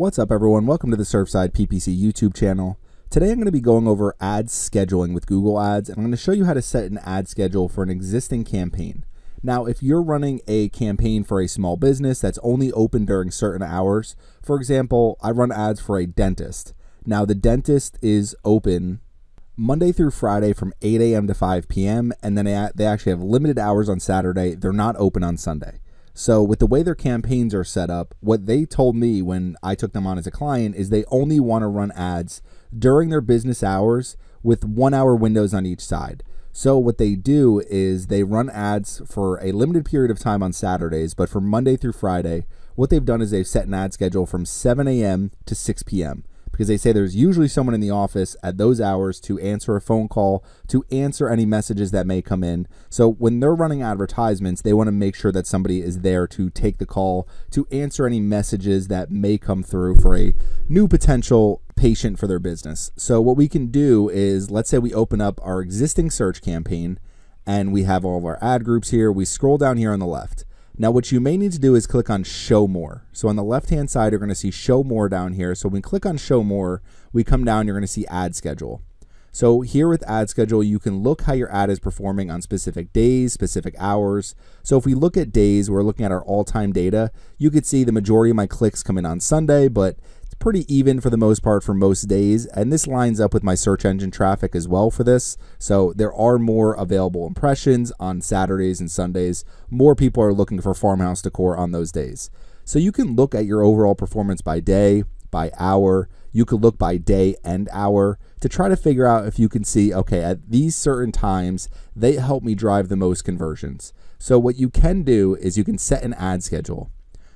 What's up, everyone? Welcome to the Surfside PPC YouTube channel. Today I'm going to be going over ad scheduling with Google Ads, and I'm going to show you how to set an ad schedule for an existing campaign. Now, if you're running a campaign for a small business that's only open during certain hours, for example, I run ads for a dentist. Now, the dentist is open Monday through Friday from 8 a.m. to 5 p.m., and then they actually have limited hours on Saturday. They're not open on Sunday. So with the way their campaigns are set up, what they told me when I took them on as a client is they only want to run ads during their business hours with 1 hour windows on each side. So what they do is they run ads for a limited period of time on Saturdays, but for Monday through Friday, what they've done is they've set an ad schedule from 7 a.m. to 6 p.m. because they say there's usually someone in the office at those hours to answer a phone call, to answer any messages that may come in. So when they're running advertisements, they want to make sure that somebody is there to take the call, to answer any messages that may come through for a new potential patient for their business. So what we can do is, let's say we open up our existing search campaign and we have all of our ad groups here. We scroll down here on the left. Now, what you may need to do is click on Show More. So on the left-hand side, you're going to see Show More down here. So when we click on Show More, we come down, you're going to see Ad Schedule. So here with Ad Schedule, you can look how your ad is performing on specific days, specific hours. So if we look at days, we're looking at our all-time data. You could see the majority of my clicks come in on Sunday, but it's pretty even for the most part for most days. And this lines up with my search engine traffic as well for this. So there are more available impressions on Saturdays and Sundays. More people are looking for farmhouse decor on those days. So you can look at your overall performance by day, by hour. You could look by day and hour to try to figure out if you can see, okay, at these certain times, they help me drive the most conversions. So what you can do is you can set an ad schedule.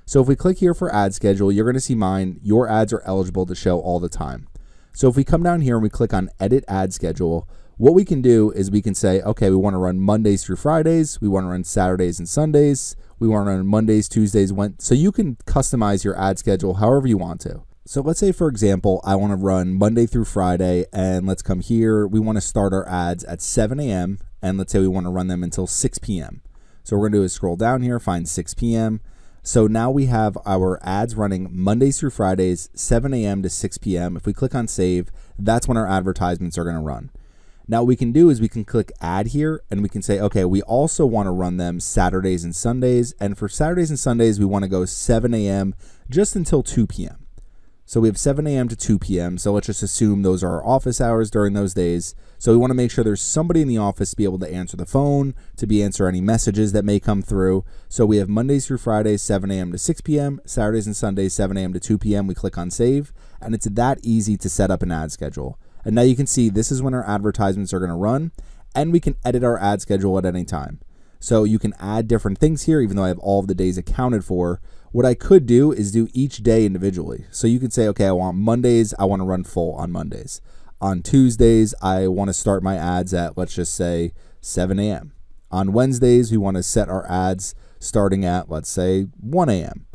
So if we click here for ad schedule, you're going to see mine. Your ads are eligible to show all the time. So if we come down here and we click on edit ad schedule, what we can do is we can say, okay, we want to run Mondays through Fridays. We want to run Saturdays and Sundays. We want to run Mondays, Tuesdays, Wednesdays. So you can customize your ad schedule however you want to. So let's say, for example, I want to run Monday through Friday, and let's come here. We want to start our ads at 7 a.m. and let's say we want to run them until 6 p.m. So what we're going to do is scroll down here, find 6 p.m. So now we have our ads running Mondays through Fridays, 7 a.m. to 6 p.m. If we click on save, that's when our advertisements are going to run. Now what we can do is we can click add here and we can say, okay, we also want to run them Saturdays and Sundays. And for Saturdays and Sundays, we want to go 7 a.m. just until 2 p.m. So we have 7 a.m. to 2 p.m. So let's just assume those are our office hours during those days. So we want to make sure there's somebody in the office to be able to answer the phone, to answer any messages that may come through. So we have Mondays through Fridays, 7 a.m. to 6 p.m., Saturdays and Sundays, 7 a.m. to 2 p.m. We click on save, and it's that easy to set up an ad schedule. And now you can see this is when our advertisements are going to run, and we can edit our ad schedule at any time. So you can add different things here, even though I have all of the days accounted for. What I could do is do each day individually. So you can say, okay, I want Mondays, I want to run full on Mondays. On Tuesdays, I want to start my ads at, let's just say, 7 a.m. On Wednesdays, we want to set our ads starting at, let's say, 1 a.m.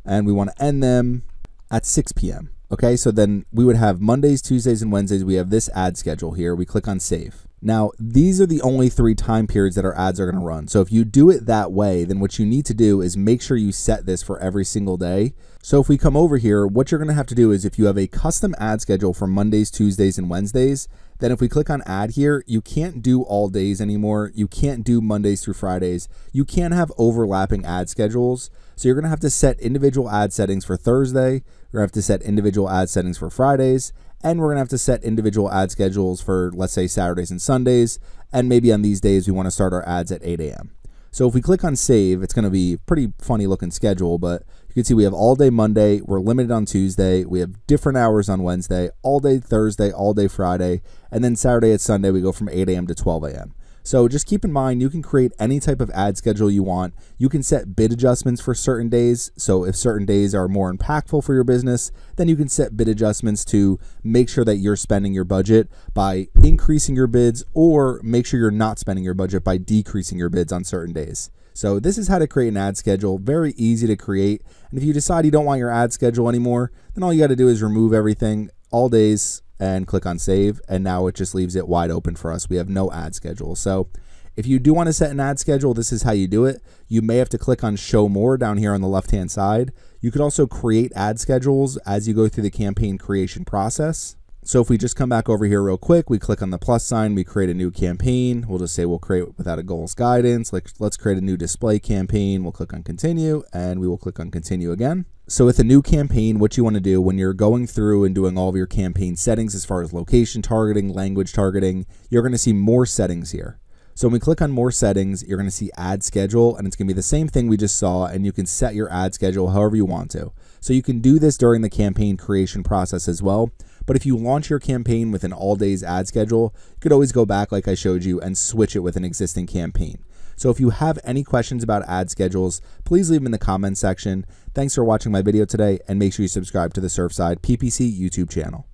And we want to end them at 6 p.m. Okay, so then we would have Mondays, Tuesdays, and Wednesdays. We have this ad schedule here. We click on save. Now, these are the only 3 time periods that our ads are going to run. So if you do it that way, then what you need to do is make sure you set this for every single day. So if we come over here, what you're going to have to do is if you have a custom ad schedule for Mondays, Tuesdays, and Wednesdays, then if we click on add here, you can't do all days anymore. You can't do Mondays through Fridays. You can't have overlapping ad schedules. So you're going to have to set individual ad settings for Thursday. You're going to have to set individual ad settings for Fridays. And we're going to have to set individual ad schedules for, let's say, Saturdays and Sundays. And maybe on these days, we want to start our ads at 8 a.m. So if we click on save, it's going to be a pretty funny looking schedule, but you can see we have all day Monday, we're limited on Tuesday, we have different hours on Wednesday, all day Thursday, all day Friday, and then Saturday and Sunday, we go from 8 a.m. to 12 a.m. So just keep in mind, you can create any type of ad schedule you want. You can set bid adjustments for certain days. So if certain days are more impactful for your business, then you can set bid adjustments to make sure that you're spending your budget by increasing your bids, or make sure you're not spending your budget by decreasing your bids on certain days. So this is how to create an ad schedule. Very easy to create. And if you decide you don't want your ad schedule anymore, then all you got to do is remove everything, all days, and click on save, and now it just leaves it wide open for us. We have no ad schedule. So if you do want to set an ad schedule, this is how you do it. You may have to click on show more down here on the left hand side. You You could also create ad schedules as you go through the campaign creation process. So if we just come back over here real quick, we click on the plus sign, we create a new campaign. We'll just say we'll create without a goals guidance. Like, let's create a new display campaign. We'll click on continue, and we will click on continue again. So with a new campaign, what you want to do when you're going through and doing all of your campaign settings as far as location targeting, language targeting, you're going to see more settings here. So when we click on more settings, you're going to see ad schedule, and it's going to be the same thing we just saw, and you can set your ad schedule however you want to. So you can do this during the campaign creation process as well. But if you launch your campaign with an all days ad schedule, you could always go back like I showed you and switch it with an existing campaign. So if you have any questions about ad schedules, please leave them in the comments section. Thanks for watching my video today, and make sure you subscribe to the Surfside PPC YouTube channel.